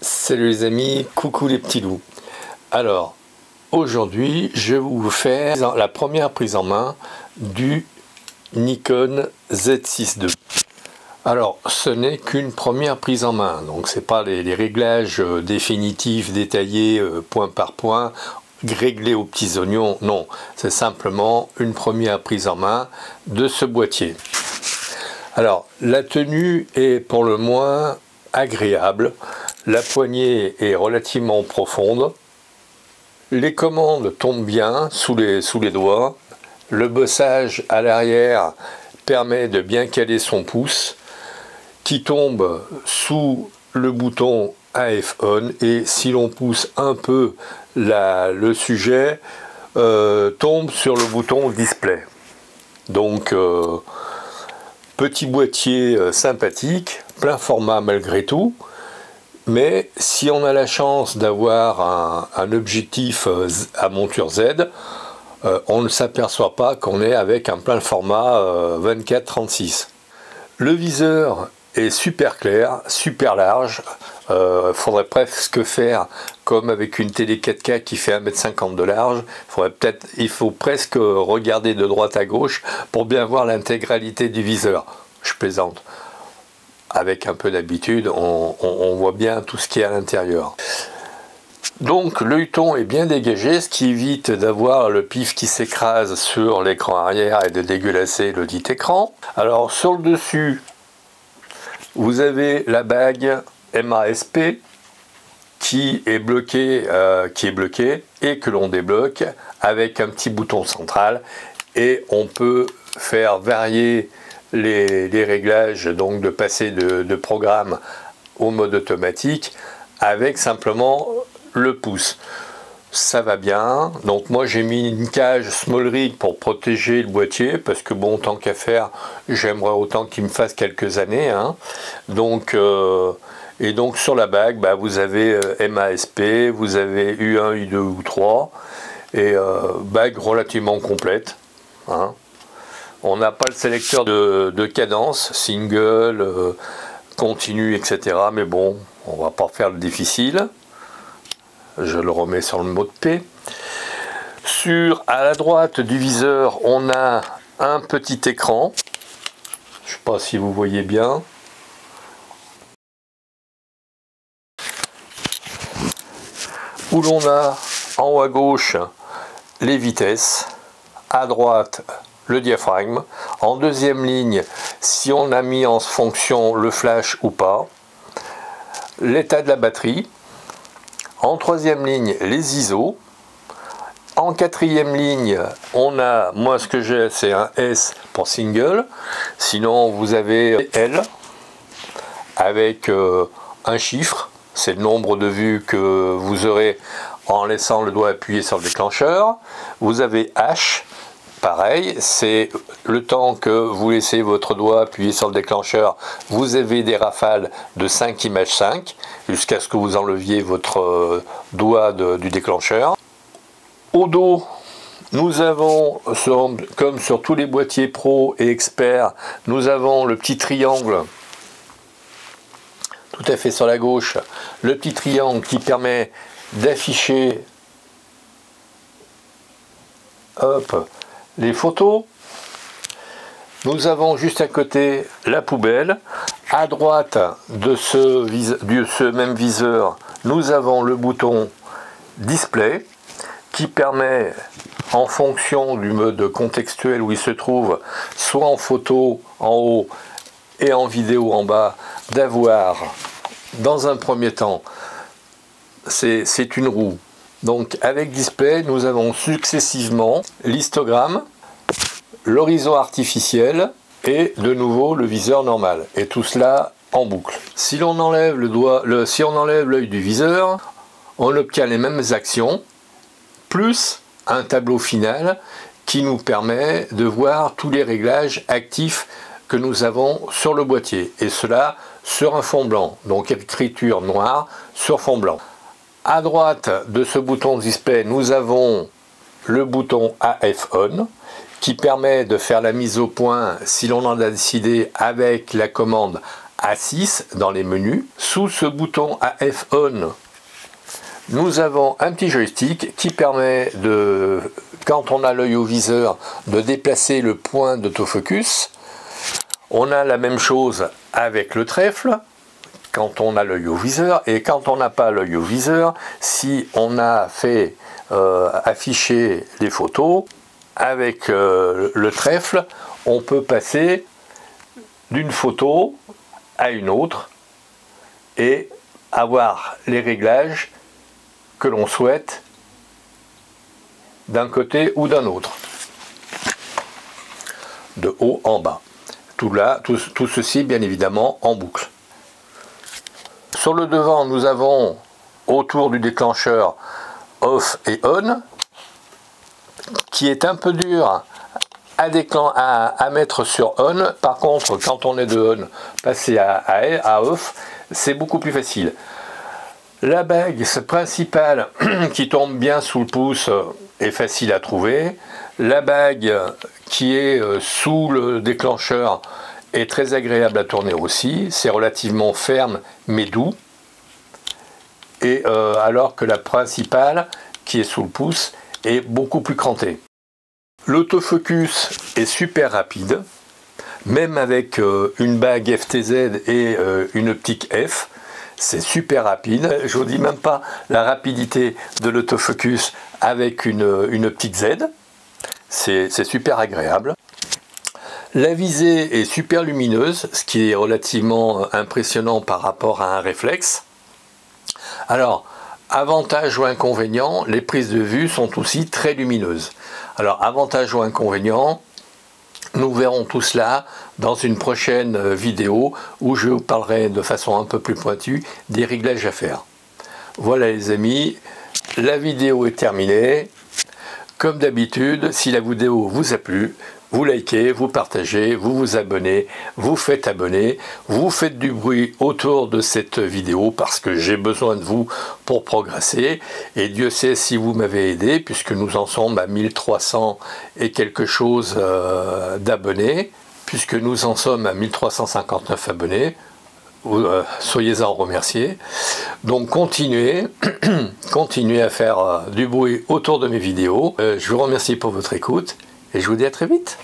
Salut les amis, coucou les petits loups. Alors, aujourd'hui, je vais vous faire la première prise en main du Nikon Z6 II. Alors, ce n'est qu'une première prise en main, donc c'est pas les réglages définitifs, détaillés, point par point, réglés aux petits oignons, non. C'est simplement une première prise en main de ce boîtier. Alors, la tenue est pour le moins agréable. La poignée est relativement profonde. Les commandes tombent bien sous les doigts. Le bossage à l'arrière permet de bien caler son pouce qui tombe sous le bouton AF On, et si l'on pousse un peu le sujet tombe sur le bouton display. Donc petit boîtier sympathique, plein format malgré tout. Mais si on a la chance d'avoir un objectif à monture Z, on ne s'aperçoit pas qu'on est avec un plein format 24-36. Le viseur est super clair, super large. Faudrait presque faire comme avec une télé 4K qui fait 1,50 m de large. Il faut presque regarder de droite à gauche pour bien voir l'intégralité du viseur. Je plaisante. Avec un peu d'habitude, on voit bien tout ce qui est à l'intérieur. Donc l'œilleton est bien dégagé, ce qui évite d'avoir le pif qui s'écrase sur l'écran arrière et de dégueulasser le dit écran. Alors sur le dessus, vous avez la bague MASP qui est bloquée et que l'on débloque avec un petit bouton central, et on peut faire varier les réglages, donc de passer de programme au mode automatique avec simplement le pouce. Ça va bien. Donc moi j'ai mis une cage Small Rig pour protéger le boîtier, parce que bon, tant qu'à faire, j'aimerais autant qu'il me fasse quelques années, hein. Donc et donc sur la bague, vous avez MASP, vous avez U1, U2 ou 3, et bague relativement complète, hein. On n'a pas le sélecteur de cadence, single, continu, etc. Mais bon, on va pas faire le difficile. Je le remets sur le mode P. À la droite du viseur, on a un petit écran. Je ne sais pas si vous voyez bien. Où l'on a en haut à gauche les vitesses, à droite le diaphragme, en deuxième ligne si on a mis en fonction le flash ou pas, l'état de la batterie, en troisième ligne les ISO, en quatrième ligne on a, moi ce que j'ai c'est un S pour single, sinon vous avez L avec un chiffre, c'est le nombre de vues que vous aurez en laissant le doigt appuyé sur le déclencheur. Vous avez H, pareil, c'est le temps que vous laissez votre doigt appuyer sur le déclencheur, vous avez des rafales de 5 images 5, jusqu'à ce que vous enleviez votre doigt du déclencheur. Au dos, nous avons, comme sur tous les boîtiers pro et experts, nous avons le petit triangle, tout à fait sur la gauche, le petit triangle qui permet d'afficher les photos. Nous avons juste à côté la poubelle. À droite de ce même viseur, nous avons le bouton display qui permet, en fonction du mode contextuel où il se trouve, soit en photo en haut et en vidéo en bas, d'avoir dans un premier temps, c'est une roue. Donc avec display, nous avons successivement l'histogramme, l'horizon artificiel et de nouveau le viseur normal. Et tout cela en boucle. Si l'on enlève si on enlève l'œil du viseur, on obtient les mêmes actions, plus un tableau final qui nous permet de voir tous les réglages actifs que nous avons sur le boîtier. Et cela sur un fond blanc. Donc écriture noire sur fond blanc. À droite de ce bouton display, nous avons le bouton AF On qui permet de faire la mise au point si l'on en a décidé avec la commande A6 dans les menus. Sous ce bouton AF On, nous avons un petit joystick qui permet de, quand on a l'œil au viseur, de déplacer le point d'autofocus. On a la même chose avec le trèfle, quand on a l'œil au viseur, et quand on n'a pas l'œil au viseur, si on a fait afficher les photos, avec le trèfle, on peut passer d'une photo à une autre et avoir les réglages que l'on souhaite d'un côté ou d'un autre, de haut en bas. Tout ceci bien évidemment en boucle. Sur le devant, nous avons autour du déclencheur off et on, qui est un peu dur à mettre sur on. Par contre, quand on est de on, passer à off, c'est beaucoup plus facile. La bague principale qui tombe bien sous le pouce est facile à trouver. La bague qui est sous le déclencheur est très agréable à tourner aussi. C'est relativement ferme mais doux. Et alors que la principale qui est sous le pouce est beaucoup plus crantée. L'autofocus est super rapide, même avec une bague FTZ et une optique F. C'est super rapide. Je vous dis même pas la rapidité de l'autofocus avec une optique Z. C'est super agréable. La visée est super lumineuse, ce qui est relativement impressionnant par rapport à un réflexe. Alors, avantage ou inconvénient, les prises de vue sont aussi très lumineuses. Alors, avantage ou inconvénient, nous verrons tout cela dans une prochaine vidéo où je vous parlerai de façon un peu plus pointue des réglages à faire. Voilà les amis, la vidéo est terminée. Comme d'habitude, si la vidéo vous a plu, vous likez, vous partagez, vous vous abonnez, vous faites abonner, vous faites du bruit autour de cette vidéo parce que j'ai besoin de vous pour progresser. Et Dieu sait si vous m'avez aidé puisque nous en sommes à 1300 et quelque chose d'abonnés, puisque nous en sommes à 1359 abonnés. Soyez-en remerciés. Donc continuez à faire du bruit autour de mes vidéos. Je vous remercie pour votre écoute et je vous dis à très vite.